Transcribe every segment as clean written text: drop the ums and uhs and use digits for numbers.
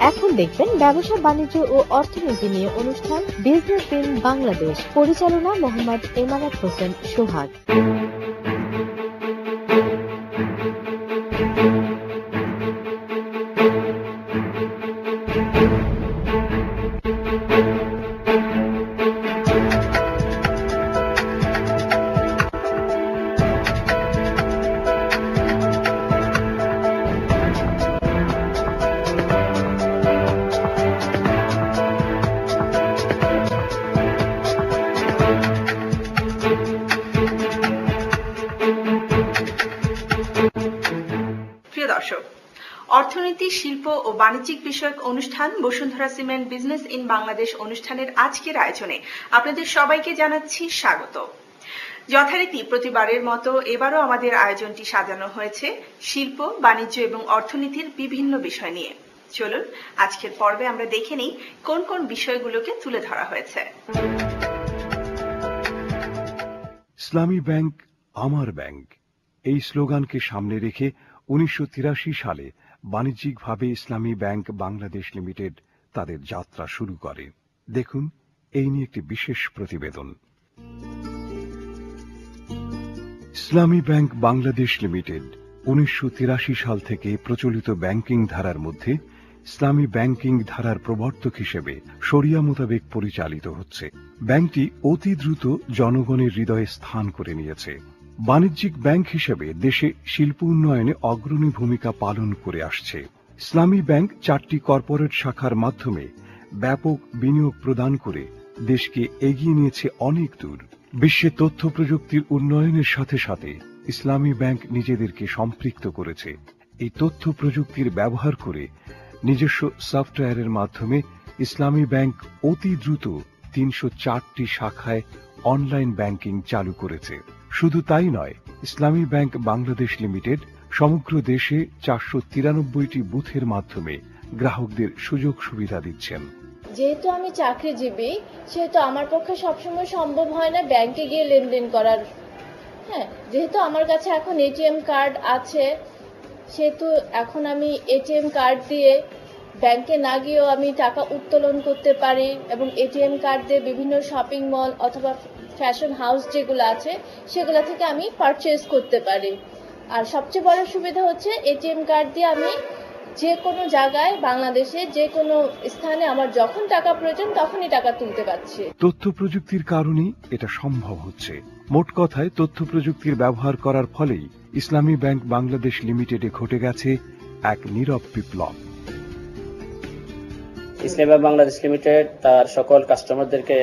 এখন দেখবেন ব্যবসা বাণিজ্য ও অর্থনীতি নিয়ে অনুষ্ঠান বিজনেস ইন বাংলাদেশ। পরিচালনা মোহাম্মদ এমারাত হোসেন সোহাগ। অর্থনীতি, শিল্প ও বাণিজ্যিক বিষয়ক অনুষ্ঠান Bashundhara cement business in Bangladesh অনুষ্ঠানের আজকের আয়োজনে আপনাদের সবাইকে জানাচ্ছি স্বাগত। যথারীতি প্রতিবারের মতো এবারও আমাদের আয়োজনটি সাজানো হয়েছে শিল্প, বাণিজ্য এবং অর্থনীতির বিভিন্ন বিষয় নিয়ে। চলুন আজকের পর্বে আমরা দেখে নিই কোন কোন বিষয়গুলোকে তুলে ধরা হয়েছে। ইসলামী ব্যাংক আমার ব্যাংক এই স্লোগানকে সামনে রেখে 1983 সালে বাণিজ্যিকভাবে ইসলামী ব্যাংক বাংলাদেশ লিমিটেড তাদের যাত্রা শুরু করে। দেখুন এই নিয়ে একটি বিশেষ প্রতিবেদন। ইসলামী ব্যাংক বাংলাদেশ লিমিটেড 1983 সাল থেকে প্রচলিত ব্যাংকিং ধারার মধ্যে ইসলামী ব্যাংকিং ধারার প্রবর্তক হিসেবে শরিয়া মোতাবেক পরিচালিত হচ্ছে। ব্যাংকটি অতি দ্রুত জনগণের হৃদয়ে স্থান করে নিয়েছে। বাণিজ্যিক ব্যাংক হিসেবে দেশে শিল্প উন্নয়নে অগ্রণী ভূমিকা পালন করে আসছে। ইসলামী ব্যাংক 4টি কর্পোরেট শাখার মাধ্যমে ব্যাপক বিনিয়োগ প্রদান করে দেশকে এগিয়ে নিয়েছে অনেক দূর। বিশ্বে তথ্য প্রযুক্তির উন্নয়নের সাথে সাথে ইসলামী ব্যাংক নিজেদেরকে সম্পৃক্ত করেছে। এই তথ্য প্রযুক্তির ব্যবহার করে নিজস্ব সফটওয়্যারের মাধ্যমে ইসলামী ব্যাংক অতি দ্রুত 304টি শাখায় অনলাইন ব্যাংকিং চালু করেছে। শুধু তাই নয়, ইসলামী ব্যাংক বাংলাদেশ লিমিটেড সমগ্র দেশে 493টি বুথের মাধ্যমে গ্রাহকদের সুযোগ সুবিধা দিচ্ছেন। যেহেতু আমি চাকরিজীবী, সেহেতু আমার পক্ষে সবসময় সম্ভব হয় না ব্যাংকে গিয়ে লেনদেন করার। যেহেতু আমার কাছে এখন এটিএম কার্ড আছে, সেহেতু এখন আমি এটিএম কার্ড দিয়ে ব্যাংকে না গিয়েও আমি টাকা উত্তোলন করতে পারি এবং এটিএম কার্ড দিয়ে বিভিন্ন শপিং মল অথবা ফ্যাশন হাউস যেগুলো আছে সেগুলো থেকে আমি পারচেজ করতে পারি। আর সবচেয়ে বড় সুবিধা হচ্ছে এটিএম কার্ড দিয়ে আমি যে কোনো জায়গায় বাংলাদেশে যে কোনো স্থানে আমার যখন টাকা প্রয়োজন তখনই টাকা তুলতে পারছি। তথ্য প্রযুক্তির কারণেই এটা সম্ভব হচ্ছে। মোট কথায় তথ্য প্রযুক্তির ব্যবহার করার ফলেই ইসলামী ব্যাংক বাংলাদেশ লিমিটেডে ঘটে গেছে এক নীরব বিপ্লব। ইসলামী ব্যাংক বাংলাদেশ লিমিটেড তার সকল কাস্টমারদেরকে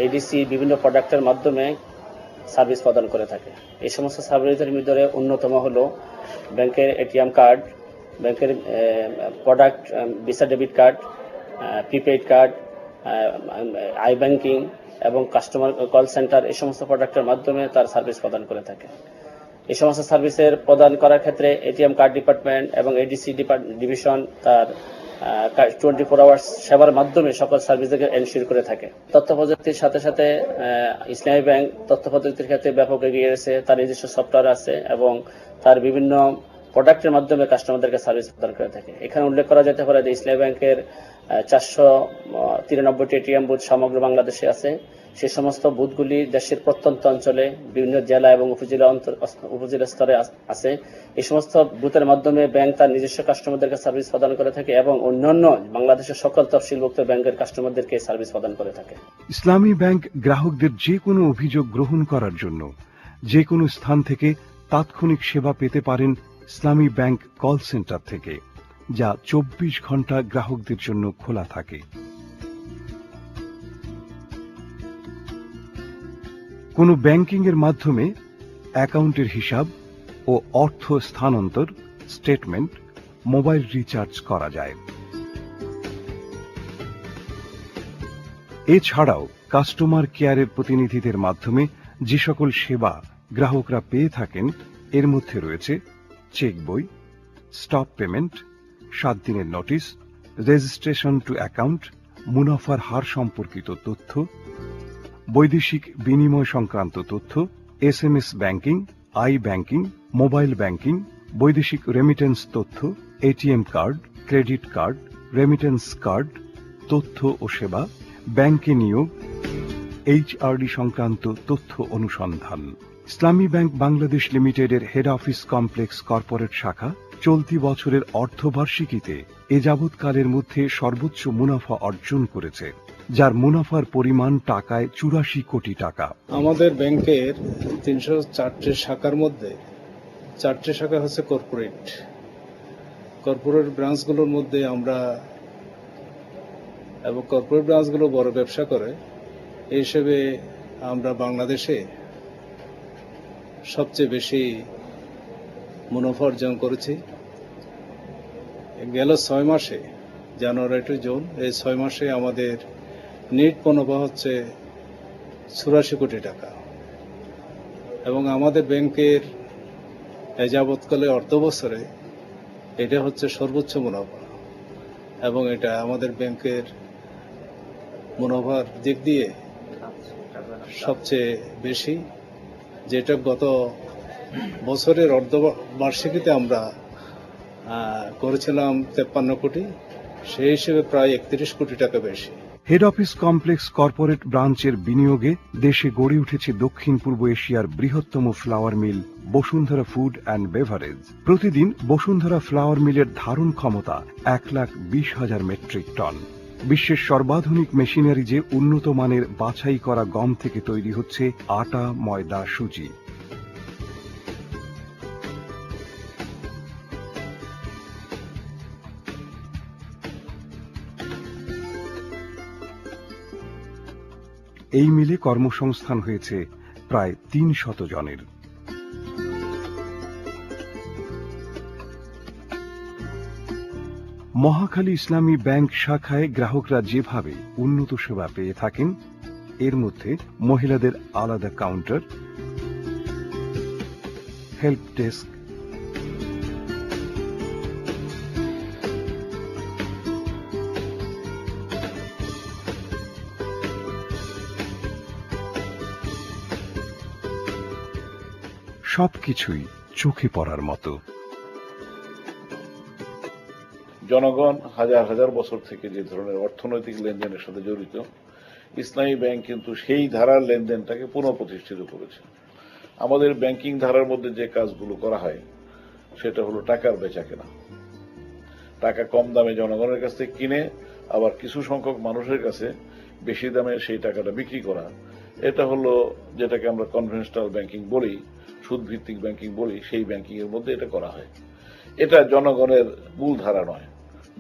এডিসি বিভিন্ন প্রোডাক্টের মাধ্যমে সার্ভিস প্রদান করে থাকে। এই সমস্ত সার্ভিসের ভিতরে অন্যতম হলো ব্যাংকের এটিএম কার্ড, ব্যাংকের product visa debit card, prepaid card, I banking এবং কাস্টমার কল সেন্টার, এই সমস্ত প্রোডাক্টের মাধ্যমে তার সার্ভিস প্রদান করে থাকে। এই সমস্ত সার্ভিসের প্রদান করার ক্ষেত্রে এটিএম কার্ড ডিপার্টমেন্ট এবং এডিসি ডিভিশন তার 24 আওয়ার্স সেবার মাধ্যমে সকল সার্ভিসকে এনশিওর করে থাকে। তথ্য প্রযুক্তির সাথে সাথে ইসলামী ব্যাংক তথ্য প্রযুক্তির ক্ষেত্রে ব্যাপক এগিয়ে গেছে। তার নিজস্ব সফটওয়্যার আছে এবং তার বিভিন্ন প্রোডাক্টের মাধ্যমে কাস্টমারদেরকে সার্ভিস প্রদান করে থাকে। এখানে উল্লেখ করা যেতে পারে যে ইসলামী ব্যাংকের 493টি এটিএম বুথ সমগ্র বাংলাদেশে আছে। সেই সমস্ত বুথগুলি দেশের প্রত্যন্ত অঞ্চলে বিভিন্ন জেলা এবং উপজেলা স্তরে আছে। এই সমস্ত বুথের মাধ্যমে ব্যাংক তার নিজস্ব কাস্টমারদেরকে সার্ভিস প্রদান করে থাকে এবং অন্যান্য বাংলাদেশের সকল তফসিলভুক্ত ব্যাংকের কাস্টমারদেরকে সার্ভিস প্রদান করে থাকে। ইসলামী ব্যাংক গ্রাহকদের যে কোনো অভিযোগ গ্রহণ করার জন্য যে কোনো স্থান থেকে তাৎক্ষণিক সেবা পেতে পারেন ইসলামী ব্যাংক কল সেন্টার থেকে, যা 24 ঘন্টা গ্রাহকদের জন্য খোলা থাকে। কোনো ব্যাংকিং এর মাধ্যমে অ্যাকাউন্টের হিসাব ও অর্থ স্থানান্তর, স্টেটমেন্ট, মোবাইল রিচার্জ করা যায়। এছাড়াও কাস্টমার কেয়ারের প্রতিনিধিদের মাধ্যমে যে সকল সেবা গ্রাহকরা পেয়ে থাকেন এর মধ্যে রয়েছে চেক বই, স্টপ পেমেন্ট, 7 দিনের নোটিশ, রেজিস্ট্রেশন টু অ্যাকাউন্ট, মুনাফার হার সম্পর্কিত তথ্য, বৈদেশিক বিনিময় সংক্রান্ত তথ্য, SMS banking, I banking, mobile banking, বৈদেশিক রেমিটেন্স তথ্য, ATM card, credit card, remittance card, তথ্য ও সেবা, ব্যাংকে নিয়োগ, এইচআরডি সংক্রান্ত তথ্য অনুসন্ধান। ইসলামী ব্যাংক বাংলাদেশ লিমিটেডের হেড অফিস কমপ্লেক্স কর্পোরেট শাখা চলতি বছরের অর্থবার্ষিকীতে এ যাবৎকালের মধ্যে সর্বোচ্চ মুনাফা অর্জন করেছে, যার মুনাফার পরিমাণ টাকায় 84 কোটি টাকা। আমাদের ব্যাংকের 304টি শাখার মধ্যে 4টি শাখা হচ্ছে কর্পোরেট ব্রাঞ্চগুলোর মধ্যে আমরা এবং কর্পোরেট ব্রাঞ্চগুলো বড় ব্যবসা করে এই হিসেবে আমরা বাংলাদেশে সবচেয়ে বেশি মুনাফা অর্জন করেছি। গেল 6 মাসে, জানুয়ারি টু জুন, এই 6 মাসে আমাদের নেট মুনাফা হচ্ছে 84 কোটি টাকা এবং আমাদের ব্যাংকের এ যাবৎকালে অর্থ বছরে এটা হচ্ছে সর্বোচ্চ মুনাফা এবং এটা আমাদের ব্যাংকের মুনাফার দিক দিয়ে সবচেয়ে বেশি, যেটা গত বছরের অর্ধবার্ষিকীতে আমরা করেছিলাম 53 কোটি, সেই হিসেবে প্রায় 31 কোটি টাকা বেশি। হেড অফিস কমপ্লেক্স কর্পোরেট ব্রাঞ্চের বিনিয়োগে দেশে গড়ে উঠেছে দক্ষিণ পূর্ব এশিয়ার বৃহত্তম flour mill Bashundhara food and beverage. প্রতিদিন বসুন্ধরা ফ্লাওয়ার মিলের ধারণ ক্ষমতা 1,20,000 মেট্রিক টন। বিশ্বের সর্বাধুনিক মেশিনারি, উন্নত মানের বাছাই করা গম থেকে তৈরি হচ্ছে আটা, ময়দা, সুজি। এই মিলে কর্মসংস্থান হয়েছে প্রায় 300 জনের। মহাখালী ইসলামী ব্যাংক শাখায় গ্রাহকরা যেভাবে উন্নত সেবা পেয়ে থাকেন, এর মধ্যে মহিলাদের আলাদা কাউন্টার, হেল্প ডেস্ক, সবকিছুই চোখে পড়ার মতো। জনগণ হাজার হাজার বছর থেকে যে ধরনের অর্থনৈতিক লেনদেনের সাথে জড়িত, ইসলামী ব্যাংক কিন্তু সেই ধারার লেনদেনটাকে পুনঃপ্রতিষ্ঠিত করেছে। আমাদের ব্যাংকিং ধারার মধ্যে যে কাজগুলো করা হয় সেটা হলো টাকার বেচা কেনা। টাকা কম দামে জনগণের কাছ থেকে কিনে আবার কিছু সংখ্যক মানুষের কাছে বেশি দামে সেই টাকাটা বিক্রি করা, এটা হলো যেটাকে আমরা কনভেনশনাল ব্যাংকিং বলি, সুদভিত্তিক ব্যাংকিং বলি, সেই ব্যাংকিং এর মধ্যে এটা করা হয়। এটা জনগণের মূল ধারা নয়।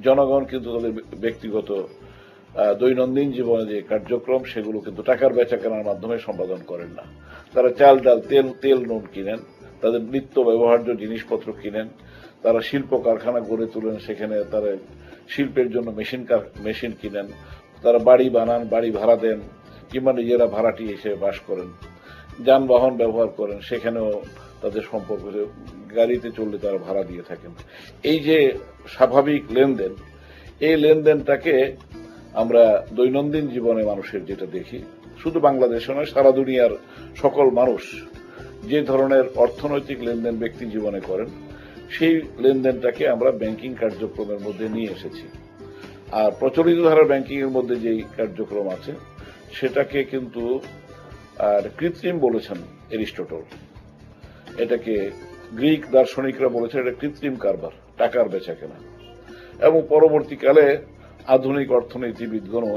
জনগণ কিন্তু তাদের ব্যক্তিগত দৈনন্দিন জীবনে যে কার্যক্রম সেগুলো কিন্তু টাকার বেচা কেনার মাধ্যমে সম্পাদন করেন না। তারা চাল, ডাল, তেল, নুন কিনেন, তাদের নিত্য ব্যবহার্য জিনিসপত্র কিনেন, তারা শিল্প কারখানা গড়ে তোলেন, সেখানে তারা শিল্পের জন্য মেশিন কিনেন, তারা বাড়ি বানান, বাড়ি ভাড়া দেন, কিংবা নিজেরা ভাড়াটি হিসেবে বাস করেন, যানবাহন ব্যবহার করেন, সেখানেও তাদের সম্পর্ক, গাড়িতে চললে তারা ভাড়া দিয়ে থাকেন। এই যে স্বাভাবিক লেনদেন, এই লেনদেনটাকে আমরা দৈনন্দিন জীবনে মানুষের যেটা দেখি, শুধু বাংলাদেশে নয়, সারা দুনিয়ার সকল মানুষ যে ধরনের অর্থনৈতিক লেনদেন ব্যক্তি জীবনে করেন, সেই লেনদেনটাকে আমরা ব্যাংকিং কার্যক্রমের মধ্যে নিয়ে এসেছি। আর প্রচলিত ধারার ব্যাংকিং এর মধ্যে যেই কার্যক্রম আছে সেটাকে কিন্তু কৃত্রিম বলেছেন এরিস্টটল। এটাকে গ্রিক দার্শনিকরা বলেছেন এটা কৃত্রিম কারবার, টাকার বেচা কেনা। এবং পরবর্তীকালে আধুনিক অর্থনীতিবিদগণও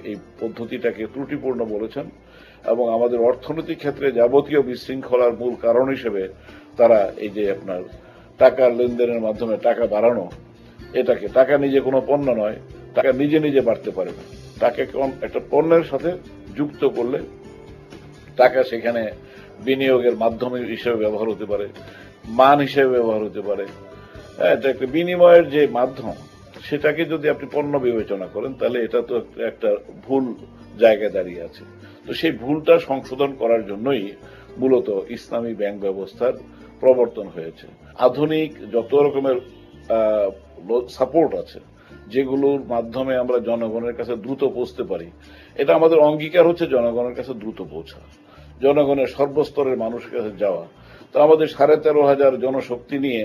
এই পদ্ধতিটাকে ত্রুটিপূর্ণ বলেছেন এবং আমাদের অর্থনৈতিক ক্ষেত্রে যাবতীয় বিশৃঙ্খলার মূল কারণ হিসেবে তারা এই যে আপনার টাকার লেনদেনের মাধ্যমে টাকা বাড়ানো, এটাকে, টাকা নিজে কোনো পণ্য নয়, টাকা নিজে নিজে বাড়তে পারে না। টাকাকে একটা পণ্যের সাথে যুক্ত করলে টাকা সেখানে বিনিয়োগের মাধ্যম হিসেবে ব্যবহার হতে পারে, মান হিসেবে ব্যবহার হতে পারে। এটা একটা বিনিময়ের যে মাধ্যম, সেটাকে যদি আপনি পণ্য বিবেচনা করেন তাহলে এটা তো একটা ভুল জায়গায় দাঁড়িয়ে আছে। তো সেই ভুলটা সংশোধন করার জন্যই মূলত ইসলামী ব্যাংক ব্যবস্থার প্রবর্তন হয়েছে। আধুনিক যত রকমের সাপোর্ট আছে, যেগুলোর মাধ্যমে আমরা জনগণের কাছে দ্রুত পৌঁছতে পারি, এটা আমাদের অঙ্গীকার হচ্ছে জনগণের কাছে দ্রুত পৌঁছা, জনগণের সর্বস্তরের মানুষের কাছে যাওয়া, তো আমাদের 13,500 জনশক্তি নিয়ে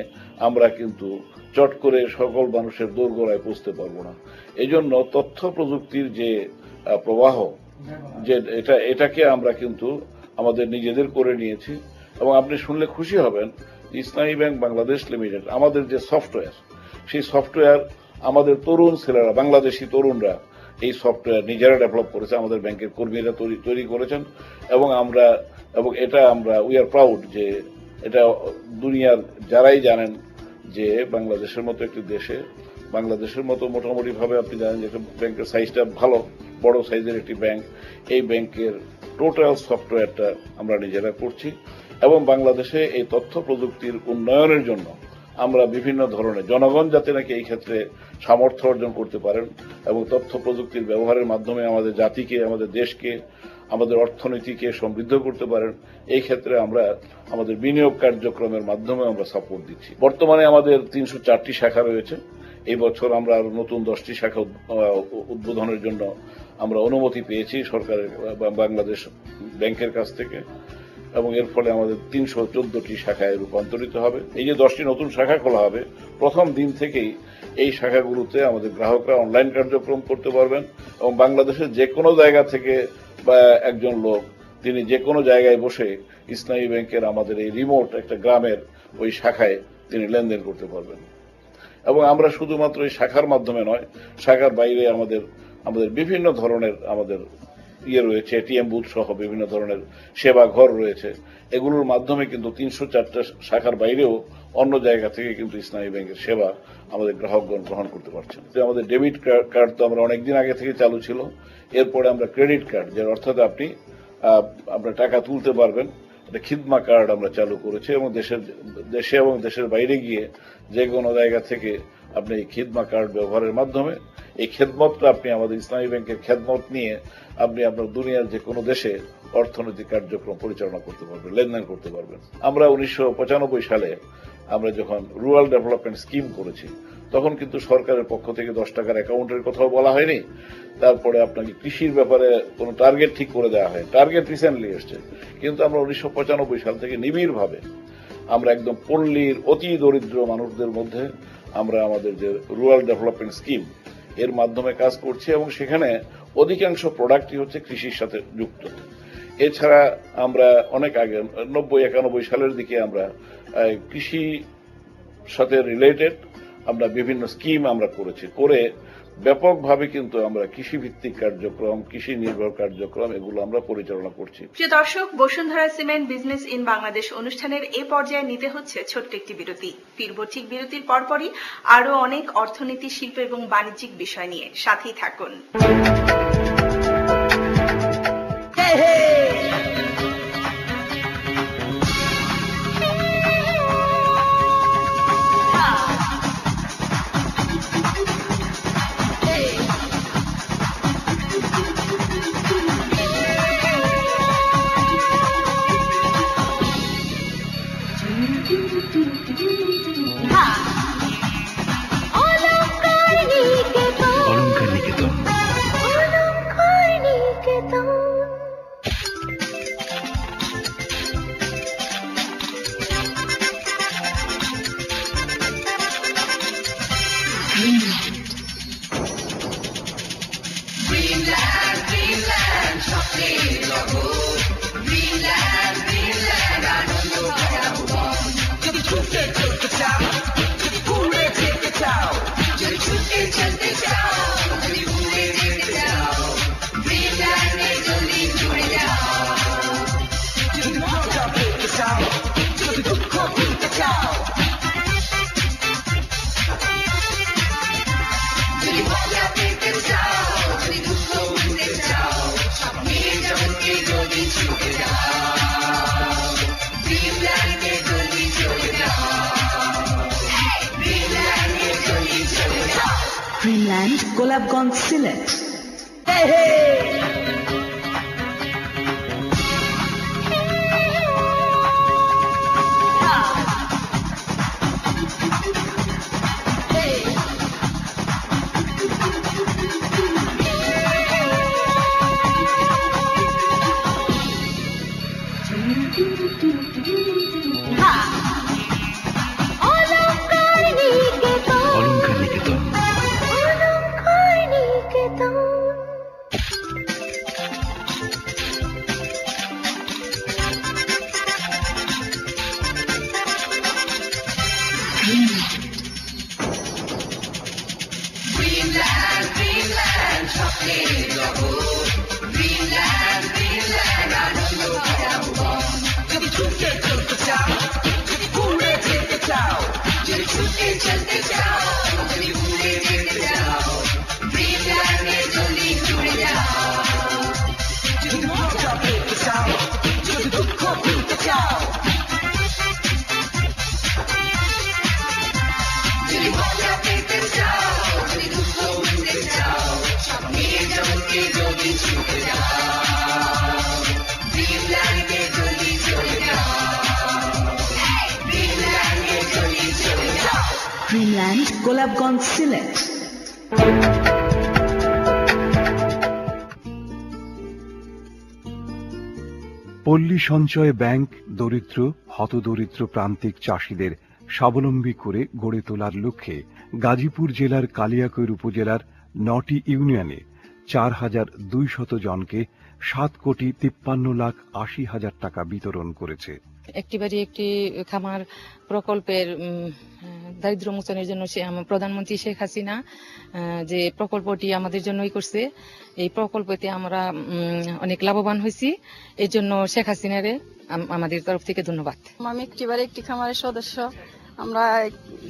আমরা কিন্তু চট করে সকল মানুষের দোরগোড়ায় পৌঁছতে পারবো না। এই জন্য তথ্য প্রযুক্তির যে প্রবাহ, যে এটাকে আমরা কিন্তু আমাদের নিজেদের করে নিয়েছি। এবং আপনি শুনলে খুশি হবেন, ইসলামী ব্যাংক বাংলাদেশ লিমিটেড আমাদের যে সফটওয়্যার, সেই সফটওয়্যার আমাদের তরুণ ছেলেরা, বাংলাদেশি তরুণরা এই সফটওয়্যার নিজেরা ডেভেলপ করেছে, আমাদের ব্যাংকের কর্মীরা তৈরি করেছেন। এবং এটা আমরা উই আর প্রাউড যে এটা দুনিয়ার যারাই জানেন যে বাংলাদেশের মতো একটি দেশে, বাংলাদেশের মতো মোটামুটি ভাবে আপনি জানেন যে ব্যাংকের সাইজটা ভালো, বড় সাইজের একটি ব্যাংক, এই ব্যাংকের টোটাল সফটওয়্যারটা আমরা নিজেরা করছি। এবং বাংলাদেশে এই তথ্য প্রযুক্তির উন্নয়নের জন্য আমরা বিভিন্ন ধরনের জনগণ যাতে নাকি এই ক্ষেত্রে সামর্থ্য অর্জন করতে পারেন এবং তথ্য প্রযুক্তির ব্যবহারের মাধ্যমে আমাদের জাতিকে, আমাদের দেশকে, আমাদের অর্থনীতিকে সমৃদ্ধ করতে পারেন, এই ক্ষেত্রে আমরা আমাদের বিনিয়োগ কার্যক্রমের মাধ্যমে আমরা সাপোর্ট দিচ্ছি। বর্তমানে আমাদের 304টি শাখা রয়েছে। এই বছর আমরা আরো নতুন 10টি শাখা উদ্বোধনের জন্য আমরা অনুমতি পেয়েছি সরকারের বাংলাদেশ ব্যাংকের কাছ থেকে, এবং এর ফলে আমাদের 314টি শাখায় রূপান্তরিত হবে। এই যে 10টি নতুন শাখা খোলা হবে, প্রথম দিন থেকেই এই শাখাগুলোতে আমাদের গ্রাহকরা অনলাইন কার্যক্রম করতে পারবেন এবং বাংলাদেশের যে কোনো জায়গা থেকে বা একজন লোক তিনি যে কোনো জায়গায় বসে ইসলামী ব্যাংকের আমাদের এই রিমোট একটা গ্রামের ওই শাখায় তিনি লেনদেন করতে পারবেন। এবং আমরা শুধুমাত্র এই শাখার মাধ্যমে নয়, শাখার বাইরে আমাদের বিভিন্ন ধরনের আমাদের রয়েছে, এটিএম বুথ সহ বিভিন্ন ধরনের সেবা ঘর রয়েছে। এগুলোর মাধ্যমে কিন্তু 304টা শাখার বাইরেও অন্য জায়গা থেকে কিন্তু ইসলামী ব্যাংকের সেবা আমাদের গ্রাহকগণ গ্রহণ করতে পারছেন। আমাদের ডেবিট কার্ড তো আমরা অনেকদিন আগে থেকে চালু ছিল। এরপরে আমরা ক্রেডিট কার্ড, যার অর্থাৎ আপনি আপনার টাকা তুলতে পারবেন, একটা খিদমা কার্ড আমরা চালু করেছি এবং দেশে এবং দেশের বাইরে গিয়ে যে কোনো জায়গা থেকে আপনি এই খিদমা কার্ড ব্যবহারের মাধ্যমে এই খেদমতটা আপনি আমাদের ইসলামী ব্যাংকের খেদমত নিয়ে আপনি আপনার দুনিয়ার যে কোনো দেশে অর্থনৈতিক কার্যক্রম পরিচালনা করতে পারবেন, লেনদেন করতে পারবেন। আমরা 1995 সালে আমরা যখন রুরাল ডেভেলপমেন্ট স্কিম করেছি, তখন কিন্তু সরকারের পক্ষ থেকে 10 টাকার অ্যাকাউন্টের কথাও বলা হয়নি। তারপরে আপনাকে কৃষির ব্যাপারে কোনো টার্গেট ঠিক করে দেওয়া হয়, টার্গেট রিসেন্টলি এসছে। কিন্তু আমরা 1995 সাল থেকে নিবিড়ভাবে আমরা একদম পল্লীর অতি দরিদ্র মানুষদের মধ্যে আমরা আমাদের যে রুরাল ডেভেলপমেন্ট স্কিম এর মাধ্যমে কাজ করছি এবং সেখানে অধিকাংশ প্রোডাক্টই হচ্ছে কৃষির সাথে যুক্ত। এছাড়া আমরা অনেক আগে 90-91 সালের দিকে আমরা কৃষি সাথে রিলেটেড আমরা বিভিন্ন স্কিম আমরা করেছি, করে ব্যাপকভাবে কিন্তু আমরা কৃষিভিত্তিক কার্যক্রম, কৃষি নির্ভর কার্যক্রম এগুলো আমরা পরিচালনা করছি। প্রিয় দর্শক, Bashundhara cement business in Bangladesh অনুষ্ঠানের এ পর্যায়ে নিতে হচ্ছে ছোট্ট একটি বিরতি। ফিরব ঠিক বিরতির পরপরই আরো অনেক অর্থনীতি, শিল্প এবং বাণিজ্যিক বিষয় নিয়ে। সাথেই থাকুন। Dreamland গোলাপগঞ্জ সিলেট। ড্রিমল্যান্ড গোলাপগঞ্জ সিলেট। পল্লী সঞ্চয় ব্যাংক দরিদ্র হতদরিদ্র প্রান্তিক চাষীদের স্বাবলম্বী করে গড়ে তোলার লক্ষ্যে গাজীপুর জেলার কালিয়াকৈর উপজেলার ৯টি ইউনিয়নে ৪,২০০ জনকে ৭,৫৩,৮০,০০০ টাকা বিতরণ করেছে। একটি বাড়ি একটি খামার প্রকল্পের দারিদ্র মোচনের জন্য প্রধানমন্ত্রী শেখ হাসিনা যে প্রকল্পটি আমাদের জন্যই করছে, এই প্রকল্পতে আমরা অনেক লাভবান হয়েছি। এই জন্য শেখ হাসিনারে আমাদের তরফ থেকে ধন্যবাদ। আমি একটি বাড়ি একটি খামারের সদস্য, আমরা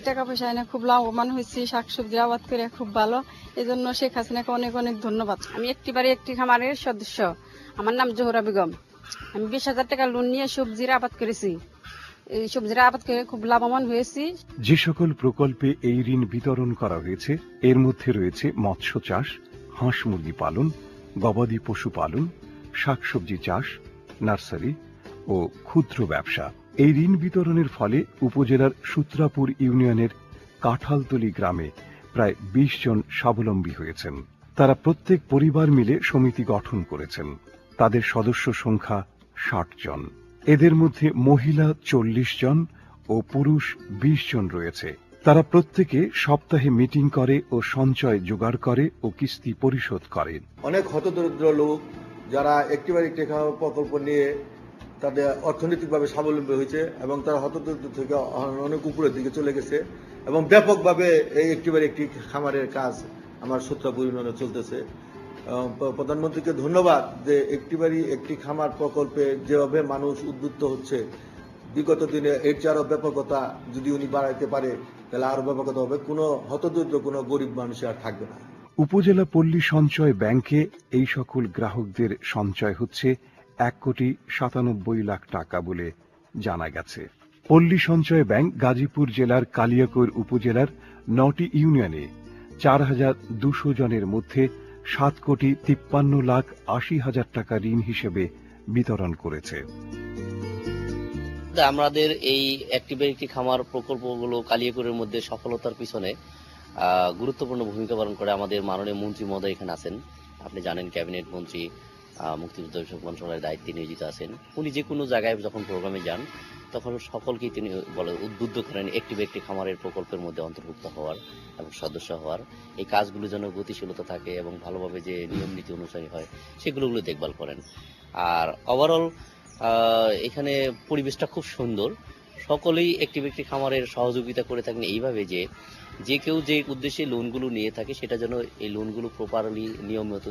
টাকা পয়সা এনে খুব লাভবান হয়েছি, শাকসবজি আবাদ করে খুব ভালো। এই জন্য শেখ হাসিনাকে অনেক অনেক ধন্যবাদ। আমি একটি বাড়ি একটি খামারের সদস্য, আমার নাম জোহরা বেগম। আমি 20,000 টাকা লোন নিয়ে সবজির আবাদ করেছি, এই সবজির আবাদ করে খুব লাভবান হয়েছি। যে সকল প্রকল্পে এই ঋণ বিতরণ করা হয়েছে এর মধ্যে রয়েছে মৎস্য চাষ, হাঁস মুরগি পালন, গবাদি পশু পালন, শাকসবজি চাষ, নার্সারি ও ক্ষুদ্র ব্যবসা। এই ঋণ বিতরণের ফলে উপজেলার সূত্রাপুর ইউনিয়নের কাঁঠালতলী গ্রামে প্রায় 20 জন স্বাবলম্বী হয়েছেন। তারা প্রত্যেক পরিবার মিলে সমিতি গঠন করেছেন। তাদের সদস্য সংখ্যা 60 জন। এদের মধ্যে মহিলা 40 জন ও পুরুষ 20 জন রয়েছে। তারা প্রত্যেকে সপ্তাহে মিটিং করে ও সঞ্চয় জোগাড় করে ও কিস্তি পরিশোধ করে। অনেক হতদরিদ্র লোক যারা একটিবার একটি খামার প্রকল্প নিয়ে তাদের অর্থনৈতিকভাবে স্বাবলম্বী হয়েছে এবং তারা হতদরিদ্র থেকে অনেক উপরের দিকে চলে গেছে এবং ব্যাপকভাবে এই একটিবার একটি খামারের কাজ আমার সূত্রাপুর ইউনিয়নে চলতেছে। প্রধানমন্ত্রীকে ধন্যবাদ যে একটিবারই একটি খামার প্রকল্পে যেভাবে মানুষ উদ্বুদ্ধ হচ্ছে, বিগত দিনে এর চেয়ে আরো ব্যাপকতা যদি উনি বাড়াইতে পারে তাহলে আরো ব্যাপকতা হবে, কোনো হতদরিদ্র কোনো গরিব মানুষ আর থাকবে না। উপজেলা পল্লী সঞ্চয় ব্যাংকে এই সকল গ্রাহকদের সঞ্চয় হচ্ছে 1,97,00,000 টাকা বলে জানা গেছে। পল্লী সঞ্চয় ব্যাংক গাজীপুর জেলার কালিয়াকৈর উপজেলার 9টি ইউনিয়নে 4,200 জনের মধ্যে 7,53,80,000 টাকা ঋণ হিসেবে বিতরণ করেছে। আমাদের এই একটি খামার প্রকল্পগুলো কালিয়াকৈরের মধ্যে সফলতার পিছনে গুরুত্বপূর্ণ ভূমিকা পালন করে আমাদের মাননীয় মন্ত্রী মহোদয় এখানে আছেন। আপনি জানেন ক্যাবিনেট মন্ত্রী মুক্তিযুদ্ধ মন্ত্রণালয়ের দায়িত্বে নিয়োজিত আছেন। উনি যে কোনো জায়গায় যখন প্রোগ্রামে যান তখন সকলকেই তিনি উদ্বুদ্ধ করেন একটি খামারের প্রকল্পের মধ্যে অন্তর্ভুক্ত হওয়ার এবং সদস্য হওয়ার। এই কাজগুলো যেন গতিশীলতা থাকে এবং ভালোভাবে যে নিয়ম নীতি অনুসারী হয় সেগুলো দেখভাল করেন। আর ওভারঅল এখানে পরিবেশটা খুব সুন্দর। সকলেই একটি খামারের সহযোগিতা করে থাকেন এইভাবে যে কেউ যে উদ্দেশ্যে লোনগুলো নিয়ে থাকে সেটা যেন এই লোনগুলো প্রপারলি নিয়মিত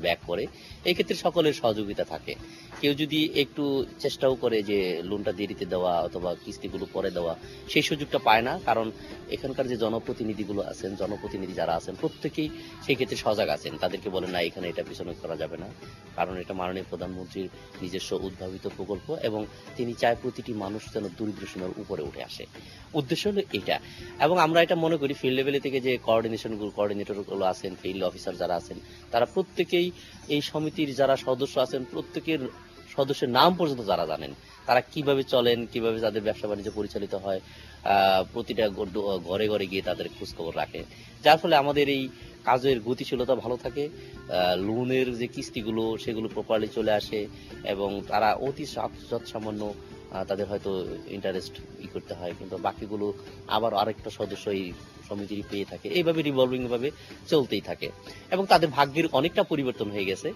ব্যাক করে, এই ক্ষেত্রে সকলের সহযোগিতা থাকে। কেউ যদি একটু চেষ্টাও করে যে লোনটা দেরিতে দেওয়া অথবা কিস্তিগুলো পরে দেওয়া, সেই সুযোগটা পায় না, কারণ এখানকার যে জনপ্রতিনিধি যারা আছেন প্রত্যেকেই সেই ক্ষেত্রে সজাগ আছেন। তাদেরকে বলেন না এখানে এটা পিছনে করা যাবে না, কারণ এটা মাননীয় প্রধানমন্ত্রীর নিজস্ব উদ্ভাবিত প্রকল্প এবং তিনি চায় প্রতিটি মানুষ যেন দরিদ্র সীমার উপরে উঠে আসে। উদ্দেশ্য হলো এটা। এবং আমরা এটা মনে করি ফিল্ড লেভেলে থেকে যে কোঅর্ডিনেটরগুলো আছেন, ফিল্ড অফিসার যারা আছেন, তারা প্রত্যেকেই এই সমিতির যারা সদস্য আছেন প্রত্যেকের সদস্যের নাম পর্যন্ত যারা জানেন, তারা কিভাবে চলেন, কিভাবে তাদের ব্যবসা বাণিজ্য পরিচালিত হয়, প্রতিটা ঘরে ঘরে গিয়ে তাদের খোঁজখবর রাখে, যার ফলে আমাদের এই কাজের গতিশীলতা ভালো থাকে। লোনের যে কিস্তিগুলো সেগুলো প্রপারলি চলে আসে এবং তারা অতি সামান্য তাদের হয়তো ইন্টারেস্ট করতে হয়, কিন্তু বাকিগুলো আবার আরেকটা সদস্য এই সমিতির পেয়ে থাকে। এইভাবে রিভলভিং ভাবে চলতেই থাকে এবং তাদের ভাগ্যের অনেকটা পরিবর্তন হয়ে গেছে।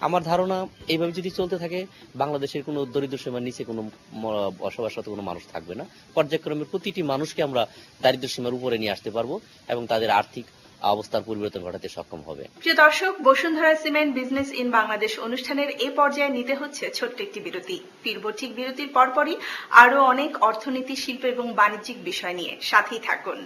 আমার ধারণা এইভাবে যদি চলতে থাকে বাংলাদেশের কোনো দরিদ্র সীমার নিচে কোনো বসবাসরত কোনো মানুষ থাকবে না। পর্যায়ক্রমে প্রতিটি মানুষকে আমরা দারিদ্র সীমার উপরে নিয়ে আসতে পারবো এবং তাদের আর্থিক অবস্থার পরিবর্তন ঘটাতে সক্ষম হবে। প্রিয় দর্শক, Bashundhara cement business in Bangladesh অনুষ্ঠানের এ পর্যায়ে নিতে হচ্ছে ছোট্ট একটি বিরতি। ফিরব ঠিক বিরতির পরপরই আরো অনেক অর্থনীতি, শিল্প এবং বাণিজ্যিক বিষয় নিয়ে। সাথেই থাকুন।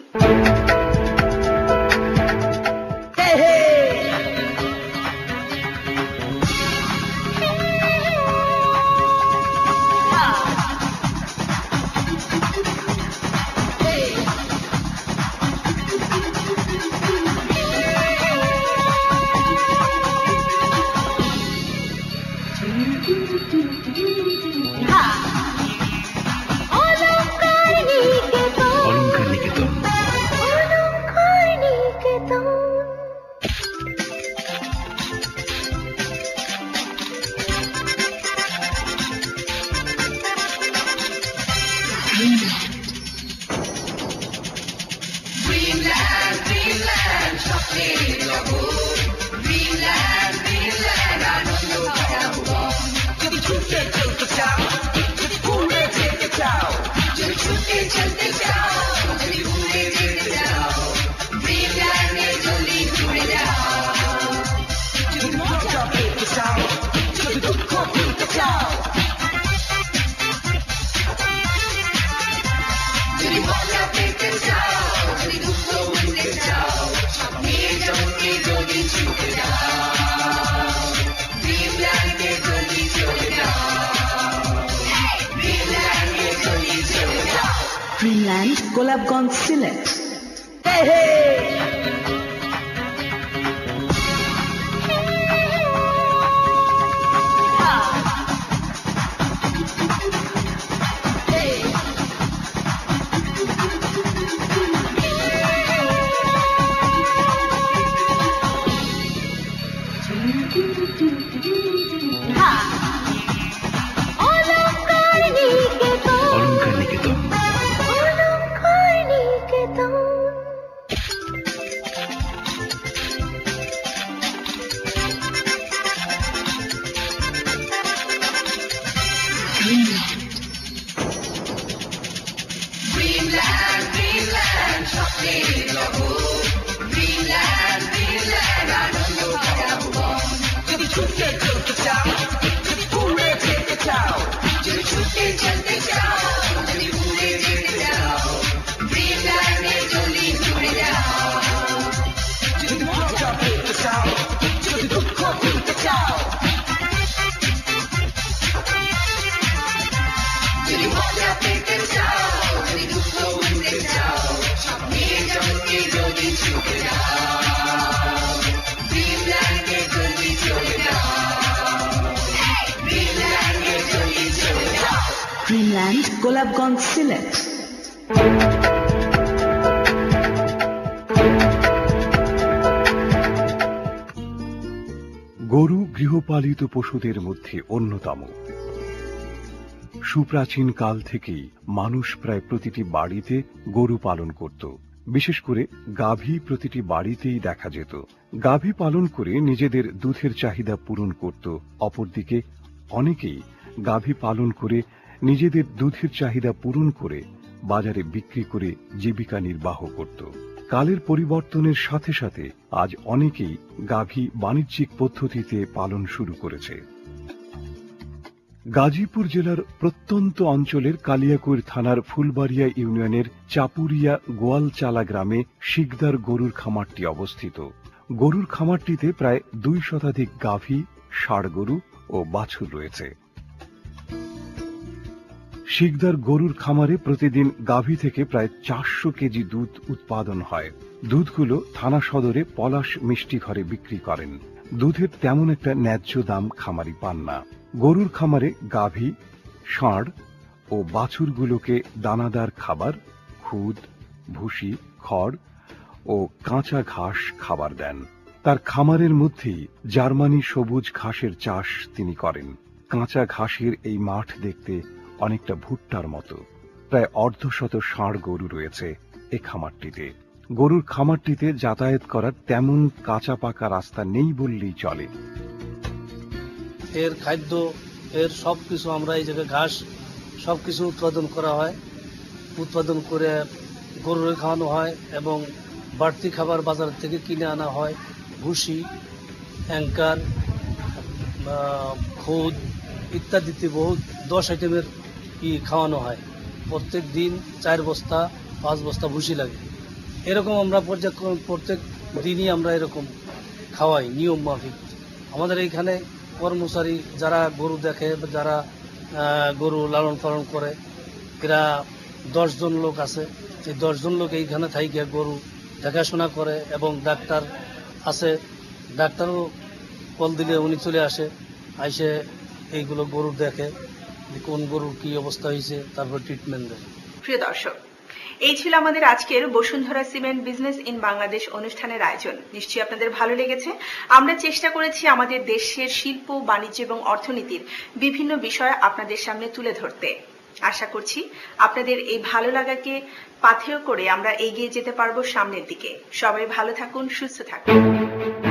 Dreamland, Dreamland, স্বপ্নের জগৎ। Dreamland, Dreamland, আনন্দ ভরা ভুবন। যদি ছুটে চলতে চাও, যদি উড়ে যেতে চাও, যদি ছুটে চলতে চাও, যদি উড়ে যেতে চাও, Dreamland-এ জলদি ঘুরে যাও। যদি মজা পেতে চাও, যদি দুঃখ ভুলতে চাও, যদি মজা পেতে চাও, যদি দুঃখ ভুলতে চাও, স্বপ্নের জগতে যদি ছুটে যাও, Dreamland-এ জলদি চলে যাও, Dreamland-এ জলদি চলে যাও। Dreamland গোলাপগঞ্জ সিলেট। অলংকার নিকেতন। Dreamland, Dreamland, স্বপ্নের জগৎ। Dreamland, Dreamland, আনন্দ ভরা ভুবন। যদি ছুটে চলতে চাও, যদি উড়ে যেতে চাও, যদি ছুটে চলতে চাও, যদি উড়ে যেতে চাও, Dreamland-এ জলদি ঘুরে যাও। যদি মজা পেতে চাও, যদি দুঃখ ভুলতে চাও, যদি মজা পেতে চাও, যদি দুঃখ ভুলতে চাও, স্বপ্নের জগতে যদি ছুটে যাও, Dreamland-এ জলদি চলে যাও, Dreamland-এ জলদি চলে যাও। Dreamland গোলাপগঞ্জ সিলেট। গরু গৃহপালিত পশুদের মধ্যে অন্যতম। সুপ্রাচীন কাল থেকেই মানুষ প্রায় প্রতিটি বাড়িতে গরু পালন করত। বিশেষ করে গাভী প্রতিটি বাড়িতেই দেখা যেত। গাভী পালন করে নিজেদের দুধের চাহিদা পূরণ করত। অপরদিকে অনেকেই গাভী পালন করে নিজেদের দুধের চাহিদা পূরণ করে বাজারে বিক্রি করে জীবিকা নির্বাহ করত। কালের পরিবর্তনের সাথে সাথে আজ অনেকেই গাভী বাণিজ্যিক পদ্ধতিতে পালন শুরু করেছে। গাজীপুর জেলার প্রত্যন্ত অঞ্চলের কালিয়াকৈর থানার ফুলবাড়িয়া ইউনিয়নের চাপুরিয়া গোয়ালচালা গ্রামে শিকদার গরুর খামারটি অবস্থিত। গরুর খামারটিতে প্রায় 2 শতাধিক গাভী, ষাঁড় গরু ও বাছুর রয়েছে। শিকদার গরুর খামারে প্রতিদিন গাভী থেকে প্রায় 400 কেজি দুধ উৎপাদন হয়। দুধগুলো থানা সদরে পলাশ মিষ্টি ঘরে বিক্রি করেন। দুধের তেমন একটা ন্যায্য দাম খামারি পান না। গরুর খামারে গাভী, ষাঁড় ও বাছুরগুলোকে দানাদার খাবার, খুদ, ভুসি, খড় ও কাঁচা ঘাস খাবার দেন। তার খামারের মধ্যেই জার্মানি সবুজ ঘাসের চাষ তিনি করেন। কাঁচা ঘাসের এই মাঠ দেখতে অনেকটা ভুট্টার মতো। প্রায় অর্ধশত ষাঁড় গরু রয়েছে এ খামারটিতে। গরুর খামারটিতে যাতায়াত করার তেমন কাঁচা পাকা রাস্তা নেই বললেই চলে। এর খাদ্য, এর সবকিছু আমরা এই জায়গায় ঘাস সবকিছু উৎপাদন করা হয়। উৎপাদন করে গরুর খাওয়ানো হয় এবং বাড়তি খাবার বাজার থেকে কিনে আনা হয়। ভুসি, অ্যাঙ্কার, খুদ ইত্যাদিতে বহুত 10 আইটেমের খাওয়ানো হয়। প্রত্যেক দিন 4 বস্তা 5 বস্তা ভুসি লাগে। এরকম আমরা প্রত্যেক দিনই আমরা এরকম খাওয়াই নিয়ম মাফিক। আমাদের এইখানে কর্মচারী যারা গরু দেখে, যারা গরু লালন পালন করে, এরা 10 জন লোক আছে। এই 10 জন লোক এইখানে থাইকে গরু দেখাশোনা করে এবং ডাক্তার আছে। ডাক্তারও কল দিলে উনি চলে আসে, আইসে এইগুলো গরু দেখে কোন গরুর কি অবস্থা হয়েছে, তারপর ট্রিটমেন্ট দেয়। প্রিয় দর্শক, এই ছিল আমাদের আজকের Bashundhara cement business in Bangladesh অনুষ্ঠানের আয়োজন। নিশ্চয়ই আপনাদের ভালো লেগেছে। আমরা চেষ্টা করেছি আমাদের দেশের শিল্প, বাণিজ্য এবং অর্থনীতির বিভিন্ন বিষয় আপনাদের সামনে তুলে ধরতে। আশা করছি আপনাদের এই ভালো লাগাকে পাথেয় করে আমরা এগিয়ে যেতে পারবো সামনের দিকে। সবাই ভালো থাকুন, সুস্থ থাকুন।